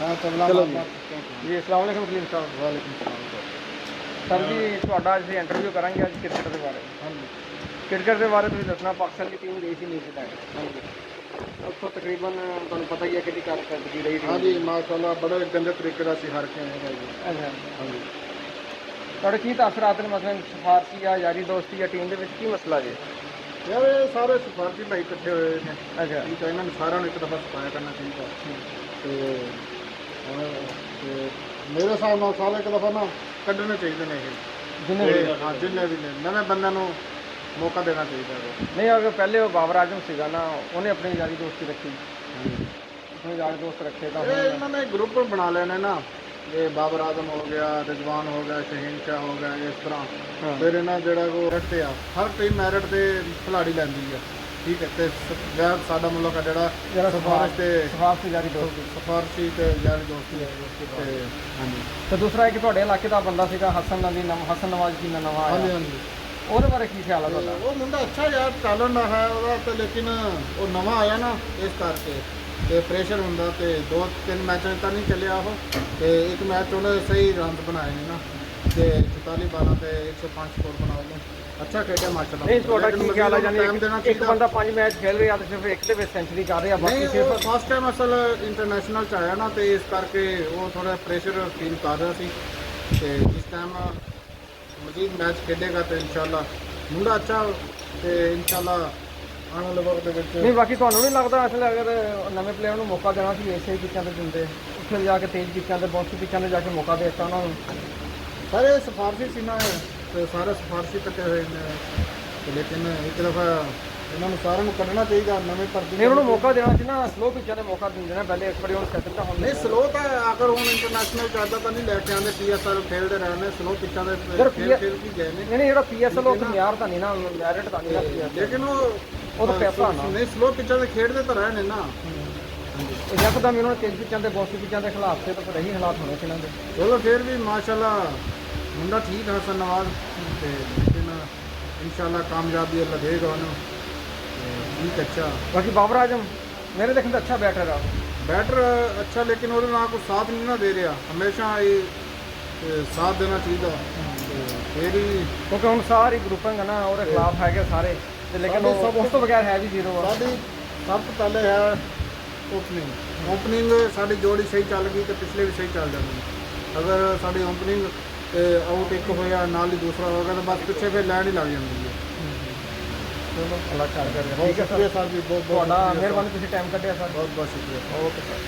ਮੈਂ ਤਬਲਾ ਚਲੋ ਮਾਰਦਾ ਜੀ ਅਸਲਾਮ ਵਾਲੇਕੁਮ ਕਲੀਮ ਸਾਹਿਬ। ਵਾਲੇਕੁਮ ਸਲਾਮ ਸਰ ਜੀ ਤੁਹਾਡਾ ਅਸੀਂ ਇੰਟਰਵਿਊ ਕਰਾਂਗੇ ਅੱਜ ਕ੍ਰਿਕਟ ਦੇ ਬਾਰੇ। ਹਾਂਜੀ ਕ੍ਰਿਕਟ ਦੇ ਬਾਰੇ ਤੁਸੀਂ ਦੱਸਣਾ। ਪਾਕਿਸਤਾਨ ਦੀ ਟੀਮ ਗਈ ਸੀ ਨਿਊਜ਼ੀਲੈਂਡ, ਹਾਂਜੀ ਉੱਥੋਂ ਤਕਰੀਬਨ ਤੁਹਾਨੂੰ ਪਤਾ ਹੀ ਹੈ ਕਿਹਦੀ ਕਾਰਕਰਦਗੀ ਰਹੀ ਟੀਮ ਹਾਂਜੀ ਦੀ। ਮਾਸ਼ਾਅੱਲਾ ਬੜੇ ਗੰਦੇ ਤਰੀਕੇ ਦਾ ਅਸੀਂ ਹਾਰ ਕੇ ਆਏ ਹਾਂ ਜੀ। ਅੱਛਾ, ਹਾਂਜੀ ਤੁਹਾਡੇ ਕੀ ਤਾਸਰਾਤ ਨੇ, ਮਸਲਨ ਸਿਫਾਰਸ਼ੀ ਜਾਂ ਯਾਰੀ ਦੋਸਤੀ ਜਾਂ ਟੀਮ ਦੇ ਵਿੱਚ ਕੀ ਮਸਲਾ ਜੀ? ਯਾਰ ਇਹ ਸਾਰੇ ਸਿਫਾਰਸ਼ੀ ਭਾਈ ਇਕੱਠੇ ਹੋਏ ਨੇ। ਅੱਛਾ ਠੀਕ ਹੈ, ਇਹਨਾਂ ਨੂੰ ਸਾਰਿਆਂ ਨੂੰ ਇੱਕ ਦਫਾ ਸਫਾਇਆ ਕਰਨਾ ਚਾਹੀਦਾ ਤੇ ਮੇਰੇ ਹਿਸਾਬ ਨਾਲ ਸਾਰੇ ਇੱਕ ਦਫਾ ਨਾ ਕੱਢਣੇ ਚਾਹੀਦੇ ਨੇ ਇਹ ਜਿੰਨੇ ਤੇ ਹਾਂ ਜਿੰਨੇ ਵੀ ਨੇ ਨਵੇਂ ਬੰਦਿਆਂ ਨੂੰ ਮੌਕਾ ਦੇਣਾ ਚਾਹੀਦਾ ਹੈ। ਨਹੀਂ, ਅਗਰ ਪਹਿਲੇ ਉਹ ਬਾਬਰ ਆਜ਼ਮ ਸੀਗਾ ਨਾ, ਉਹਨੇ ਆਪਣੀ ਯਾਰੀ ਦੋਸਤੀ ਰੱਖੀ, ਆਪਣੇ ਯਾਰ ਦੋਸਤ ਰੱਖੇ ਤਾਂ ਇਹ ਹੁਣ ਇਹਨਾਂ ਨੇ ਗਰੁੱਪ ਬਣਾ ਲਏ ਨੇ ਨਾ, ਇਹ ਬਾਬਰ ਆਜ਼ਮ ਹੋ ਗਿਆ, ਰਿਜ਼ਵਾਨ ਹੋ ਗਿਆ, ਸ਼ਹੀਨ ਸ਼ਾਹ ਹੋ ਗਿਆ, ਇਸ ਤਰ੍ਹਾਂ ਹਾਂ। ਫਿਰ ਇਹਨਾਂ ਜਿਹੜਾ ਕੋ ਮੈਰਿਟ ਤੇ ਆ, ਹਰ ਟੀਮ ਮੈਰਿਟ ਤੇ ਖਿਲਾੜੀ ਲੈਂਦੀ ਆ। ਠੀਕ ਹੈ, ਤੇ ਸਾਡਾ ਮੁਲਕ ਆ ਜਿਹੜਾ ਸਿਫਾਰਿਸ਼ ਤੇ ਸਿਫਾਰਸ਼ ਤੇ ਯਾਰੀ ਦੋਸਤੀ। ਸਿਫਾਰਸ਼ੀ ਤੇ ਯਾਰੀ ਦੋਸਤੀ ਹੈ ਤੇ ਹਾਂਜੀ ਤੇ ਦੂਸਰਾ ਇੱਕ ਤੁਹਾਡੇ ਇਲਾਕੇ ਦਾ ਬੰਦਾ ਸੀਗਾ ਹਸਨ ਨਵਾਜ਼ ਕੀ ਨਵਾਂ ਹਾਂਜੀ ਆਇਆ, ਹਾਂਜੀ ਉਹਦੇ ਬਾਰੇ ਕੀ ਖਿਆਲ ਹੈ ਤੁਹਾਡਾ? ਉਹ ਮੁੰਡਾ ਅੱਛਾ ਯਾਰ ਟੈਲੈਂਟ ਹੈ ਉਹਦਾ ਤੇ, ਲੇਕਿਨ ਉਹ ਨਵਾਂ ਆਇਆ ਨਾ ਇਸ ਕਰਕੇ ਤੇ ਪ੍ਰੈਸ਼ਰ ਹੁੰਦਾ ਤੇ 2-3 ਮੈਚਾਂ ਤਾਂ ਨਹੀਂ ਚੱਲਿਆ ਉਹ, ਤੇ ਇੱਕ ਮੈਚ ਉਹਨੇ ਸਹੀ ਰਨ ਬਣਾਏ ਨੇ ਨਾ, ਤੇ 44 ਤੇ 105 ਸਕੋਰ ਬਣਾ ਲਏ। ਅੱਛਾ ਖੇਡਿਆ ਮਾਸ਼ਾਅੱਲਾ। ਨਹੀਂ, ਤੁਹਾਡਾ ਕੀ ਖਿਆਲ ਹੈ? ਟਾਈਮ ਦੇਣਾ ਯਾਨੀ ਇੱਕ ਚਾਹੀਦਾ। ਬੰਦਾ 5 ਮੈਚ ਖੇਲ ਰਿਹਾ ਤੇ ਸਿਰਫ ਇੱਕ ਦੇ ਵਿੱਚ ਸੈਂਚੁਰੀ ਕਰ ਰਿਹਾ, ਬਾਕੀ ਨਹੀਂ, ਉਹ ਸਿਰਫ ਫਸਟ ਟਾਈਮ ਅਸਲ ਇੰਟਰਨੈਸ਼ਨਲ ਚ ਆਇਆ ਨਾ, ਤੇ ਇਸ ਕਰਕੇ ਉਹ ਥੋੜਾ ਪ੍ਰੈਸ਼ਰ ਫੀਲ ਕਰ ਰਿਹਾ ਸੀ, ਤੇ ਇਸ ਟਾਈਮ ਮਜ਼ੀਦ ਮੈਚ ਖੇਡੇਗਾ ਤੇ ਇਨਸ਼ਾਅੱਲਾ ਮੁੰਡਾ ਅੱਛਾ, ਤੇ ਇਨਸ਼ਾਅੱਲਾ ਆਉਣ ਵਾਲੇ ਵਕਤ ਦੇ ਵਿੱਚ ਨਹੀਂ। ਬਾਕੀ ਤੁਹਾਨੂੰ ਨਹੀਂ ਲੱਗਦਾ ਅਸਲ ਅਗਰ ਨਵੇਂ ਪਲੇਅਰ ਨੂੰ ਮੌਕਾ ਦੇਣਾ ਸੀ, ਇਸੇ ਪਿੱਚਾਂ ਤੇ ਦਿੰਦੇ, ਉੱਥੇ ਜਾ ਕੇ ਤੇਜ਼ ਪਿੱਚਾਂ ਤੇ ਬੌਂਸੀ ਪਿੱਚਾਂ ਤੇ ਜਾ ਕੇ ਮੌਕਾ ਦੇ ਦਿੱਤਾ ਉਹਨਾਂ ਨੂੰ? ਸਾਰੇ ਸਿਫਾਰਸ਼ੀ ਸੀ ਨਾ, ਤੇ ਸਾਰੇ ਸਿਫਾਰਸ਼ੀ ਕੱਟੇ ਹੋਏ ਨੇ, ਤੇ ਲੇਕਿਨ ਇੱਕ ਦਫਾ ਇਹਨਾਂ ਨੂੰ ਸਾਰਿਆਂ ਨੂੰ ਕੱਢਣਾ ਚਾਹੀਦਾ ਨਵੇਂ ਭਰਤੀ ਨਹੀਂ, ਉਹਨੂੰ ਮੌਕਾ ਦੇਣਾ ਸੀ ਨਾ, ਸਲੋ ਪਿੱਚਾਂ ਤੇ ਮੌਕਾ ਦਿੰਦੇ ਨਾ ਪਹਿਲੇ, ਇੱਕ ਵਾਰੀ ਉਹਨੂੰ ਸੈਟਲ ਤਾਂ ਹੁਣ ਨਹੀਂ ਸਲੋ ਤਾਂ ਅਗਰ ਹੁਣ ਇੰਟਰਨੈਸ਼ਨਲ ਚੱਲਦਾ ਤਾਂ ਨਹੀਂ ਲੈ ਕੇ ਆਉਂਦੇ, PSL ਖੇਡਦੇ ਰਹੇ ਨੇ ਸਲੋ ਪਿੱਚਾਂ ਦੇ ਯਾਰ ਖੇਡ ਖੇਡ ਕੇ ਗਏ ਨੇ, ਨਹੀਂ ਜਿਹੜਾ PSL ਉਹ ਮਿਆਰ ਤਾਂ ਨਹੀਂ ਨਾ, ਮੈਰਿਟ ਤਾਂ ਨਹੀਂ ਨਾ PSL, ਲੇਕਿਨ ਉਹ ਤਾਂ ਪੈਸਾ ਨਾ। ਨਹੀਂ ਸਲੋ ਪਿੱਚਾਂ ਦੇ ਖੇਡਦੇ ਤਾਂ ਰਹੇ ਨੇ ਨਾ। ਉਹ ਯਕਦਮ ਇਹਨਾਂ ਨੇ ਤੇਜ਼ ਪਿੱਚਾਂ ਤੇ ਬੌਂਸੀ ਪਿੱਚਾਂ ਦੇ ਖਿਲਾਫ ਤੇ ਤਾਂ ਫਿਰ ਇਹੀ ਹਾਲਾਤ ਹੋਣੇ ਸੀ ਇਹਨਾਂ ਦੇ। ਚਲੋ ਫਿਰ ਵੀ ਮਾਸ਼ਾਅੱਲਾ ਮੁੰਡਾ ਠੀਕ ਹੈ ਹਸਨ ਨਵਾਜ਼, ਤੇ ਲੇਕਿਨ ਇਨਸ਼ਾਅੱਲਾ ਕਾਮਯਾਬੀ ਅੱਲਾ ਦੇਗਾ ਉਹਨੂੰ, ਤੇ ਠੀਕ ਅੱਛਾ। ਬਾਕੀ ਬਾਬਰ ਆਜ਼ਮ ਮੇਰੇ ਦੇਖਣ ਦਾ ਅੱਛਾ ਬੈਟਰ ਆ, ਬੈਟਰ ਅੱਛਾ, ਲੇਕਿਨ ਉਹਦੇ ਨਾਲ ਕੋਈ ਸਾਥ ਨਹੀਂ ਨਾ ਦੇ ਰਿਹਾ, ਹਮੇਸ਼ਾ ਇਹ ਸਾਥ ਦੇਣਾ ਚਾਹੀਦਾ, ਤੇ ਫਿਰ ਹੀ ਕਿਉਂਕਿ ਹੁਣ ਸਾਰੀ ਗਰੁੱਪਿੰਗ ਹੈ ਨਾ ਉਹਦੇ ਖਿਲਾਫ ਹੈਗੇ ਸਾਰੇ, ਤੇ ਲੇਕਿਨ ਉਹ ਉਸ ਤੋਂ ਬਗੈਰ ਹੈ ਵੀ ਜ਼ੀਰੋ ਆ। ਸਾਡੀ ਸਭ ਤੋਂ ਪਹਿਲੇ ਹੈ ਓਪਨਿੰਗ ਸਾਡੀ ਜੋੜੀ ਸਹੀ ਚੱਲ ਗਈ ਤੇ ਪਿਛਲੇ ਵੀ ਸਹੀ ਚੱਲ ਜਾਂਦੇ। ਅਗਰ ਸਾਡੀ ਓਪਨਿੰਗ ਆਊਟ ਇੱਕ ਹੋਇਆ ਨਾਲ ਹੀ ਦੂਸਰਾ ਹੋ ਗਿਆ ਤਾਂ ਬਸ ਪਿੱਛੇ ਫਿਰ ਲੈਣ ਹੀ ਲੱਗ ਜਾਂਦੀ ਹੈ। ਚਲੋ ਅੱਲਾ ਖੈਰ ਕਰੇ। ਬਹੁਤ ਠੀਕ ਹੈ ਸ਼ੁਕਰੀਆ ਸਰ, ਸਰ ਜੀ, ਬਹੁਤ ਤੁਹਾਡਾ ਸ਼ੁਕਰੀਆ ਸਰ। ਮਿਹਰਬਾਨੀ, ਤੁਸੀਂ ਟਾਈਮ ਕੱਢਿਆ ਸਰ। ਬਹੁਤ ਬਹੁਤ ਸ਼ੁਕਰੀਆ। Okay sir.